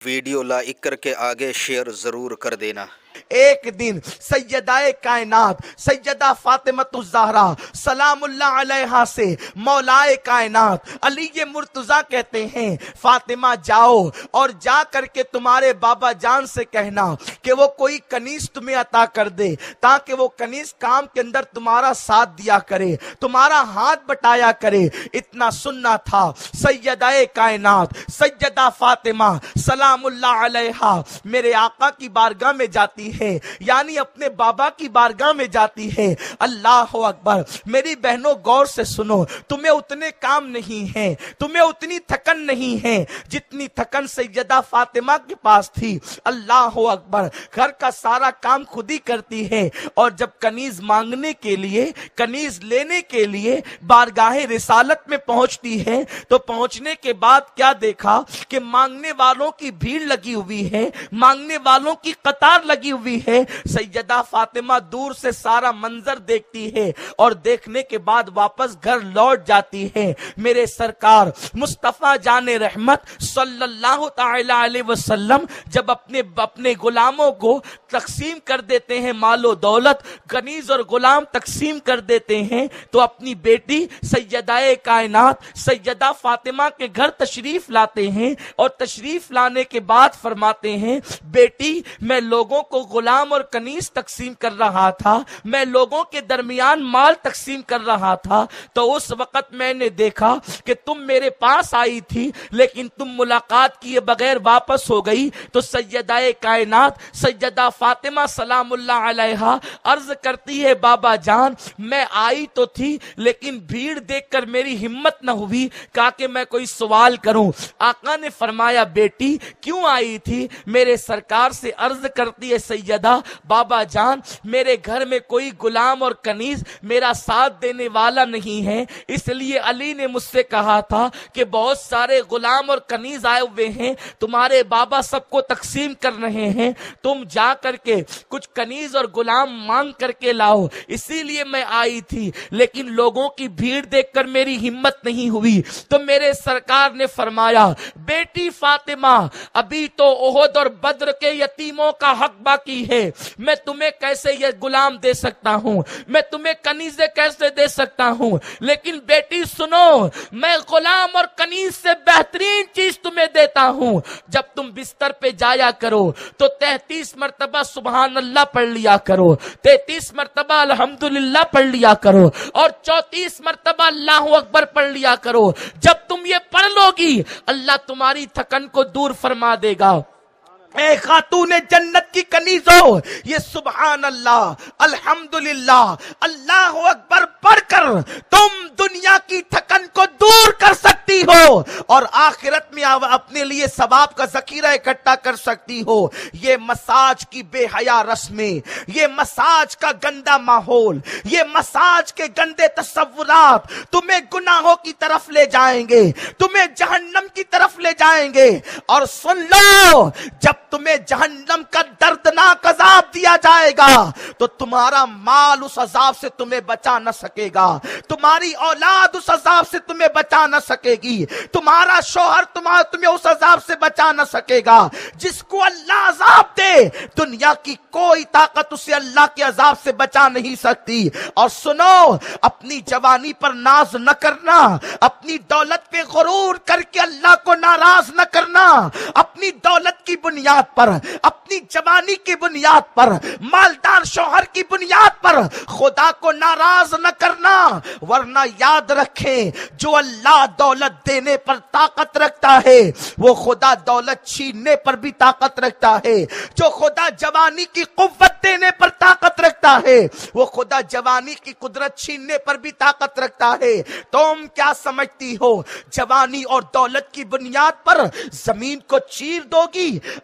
Video like کر کے آگے شیئر ضرور کر دینا۔ ایک دن سیدہ کائنات سیدہ فاطمۃ الزہرا سلام اللہ علیہا سے مولائے کائنات علی مرتضیٰ کہتے ہیں فاطمہ جاؤ اور جا کر کے تمہارے بابا جان سے کہنا کہ وہ کوئی کنیز تمہیں عطا کر دے تاکہ وہ کنیز کام کے اندر تمہارا ساتھ دیا کرے، تمہارا ہاتھ بٹایا کرے۔ اتنا سننا تھا، سیدہ کائنات سیدہ فاطمہ سلام اللہ علیہا میرے آقا کی بارگاہ میں جاتی ہے، یعنی اپنے بابا کی بارگاہ میں جاتی ہے۔ اللہ اکبر، میری بہنوں غور سے سنو، تمہیں اتنے کام نہیں ہیں، تمہیں اتنی تھکن نہیں ہے جتنی تھکن سیدہ فاطمہ کے پاس تھی۔ اللہ اکبر، گھر کا سارا کام خود ہی کرتی ہے، اور جب کنیز مانگنے کے لیے، کنیز لینے کے لیے بارگاہ رسالت میں پہنچتی ہے تو پہنچنے کے بعد کیا دیکھا کہ مانگنے والوں کی بھیڑ لگی ہوئی ہے، مانگنے والوں کی قطار لگی ہوئی ہے۔ سیدہ فاطمہ دور سے سارا منظر دیکھتی ہے اور دیکھنے کے بعد واپس گھر لوٹ جاتی ہے۔ میرے سرکار مصطفیٰ جان رحمت صلی اللہ تعالی علیہ وسلم جب اپنے غلاموں کو تقسیم کر دیتے ہیں، مال و دولت کنیز اور غلام تقسیم کر دیتے ہیں، تو اپنی بیٹی سیدہ کائنات سیدہ فاطمہ کے گھر تشریف لاتے ہیں، اور تشریف لانے کے بعد فرماتے ہیں بیٹی میں لوگوں کو غلام اور کنیز تقسیم کر رہا تھا، میں لوگوں کے درمیان مال تقسیم کر رہا تھا، تو اس وقت میں نے دیکھا کہ تم میرے پاس آئی تھی لیکن تم ملاقات کیے بغیر واپس ہو گئی۔ تو سیدہ کائنات سیدہ فاطمہ سلام اللہ علیہا عرض کرتی ہے بابا جان میں آئی تو تھی لیکن بھیڑ دیکھ کر میری ہمت نہ ہوئی، کہا کہ میں کوئی سوال کروں۔ آقا نے فرمایا بیٹی کیوں آئی تھی؟ میرے سرکار سے عرض کرتی ہے سیدہ بابا جان میرے گھر میں کوئی غلام اور کنیز میرا ساتھ دینے والا نہیں ہے، اس لیے علی نے مجھ سے کہا تھا کہ بہت سارے غلام اور کنیز آئے ہوئے ہیں، تمہارے بابا سب کو تقسیم کر رہے ہیں، تم جا کر کے کچھ کنیز اور غلام مانگ کر کے لاؤ، اسی لیے میں آئی تھی، لیکن لوگوں کی بھیڑ دیکھ کر میری ہمت نہیں ہوئی۔ تو میرے سرکار نے فرمایا بیٹی فاطمہ ابھی تو احد اور بدر کے یتیموں کا حق باقی ہے، میں تمہیں کیسے یہ غلام دے سکتا ہوں، میں تمہیں کنیزیں کیسے دے سکتا ہوں، لیکن بیٹی سنو میں غلام اور کنیز سے بہترین چیز تمہیں دیتا ہوں۔ جب تم بستر پہ جایا کرو تو 33 مرتبہ سبحان اللہ پڑھ لیا کرو، 33 مرتبہ الحمدللہ پڑھ لیا کرو، اور 34 مرتبہ اللہ اکبر پڑھ لیا کرو۔ جب تم یہ پڑھ لو گی اللہ تمہاری تھکن کو دور فرما دے گا۔ اے خاتون جنت کی کنیزوں، یہ سبحان اللہ الحمدللہ اللہ اکبر پڑھ کر تم دنیا کی تھکن کو دور کر سکتی ہو اور آخرت میں اپنے لیے ثواب کا ذخیرہ اکٹھا کر سکتی ہو۔ یہ مساج کی بے حیا رسمیں، یہ مساج کا گندا ماحول، یہ مساج کے گندے تصورات تمہیں گناہوں کی طرف لے جائیں گے، تمہیں جہنم کی طرف لے جائیں گے۔ اور سن لو جب تمہیں جہنم کا دردناک عذاب دیا جائے گا تو تمہارا مال اس عذاب سے تمہیں بچا نہ سکے گا، تمہاری اولاد اس عذاب سے تمہیں بچا نہ سکے گی، تمہارا شوہر تمہیں اس عذاب سے بچا نہ سکے گا۔ جس کو اللہ عذاب دے دنیا کی کوئی طاقت اسے اللہ کے عذاب سے بچا نہیں سکتی۔ اور سنو اپنی جوانی پر ناز نہ کرنا، اپنی دولت پہ غرور کر کے اللہ کو ناراض نہ کرنا، اپنی دولت کی بنیاد پر، اپنی جوانی کی بنیاد پر، مالدار شوہر کی بنیاد پر خدا کو ناراض نہ کرنا، ورنہ یاد رکھیں جو اللہ دولت دینے پر طاقت رکھتا ہے وہ خدا دولت چھیننے پر بھی طاقت رکھتا ہے، جو خدا جوانی کی قوت دینے پر طاقت رکھتا ہے وہ خدا جوانی کی قدرت چھیننے پر بھی طاقت رکھتا ہے۔ تم کیا سمجھتی ہو جوانی اور دولت کی بنیاد پر زمین کو چیر دو گی،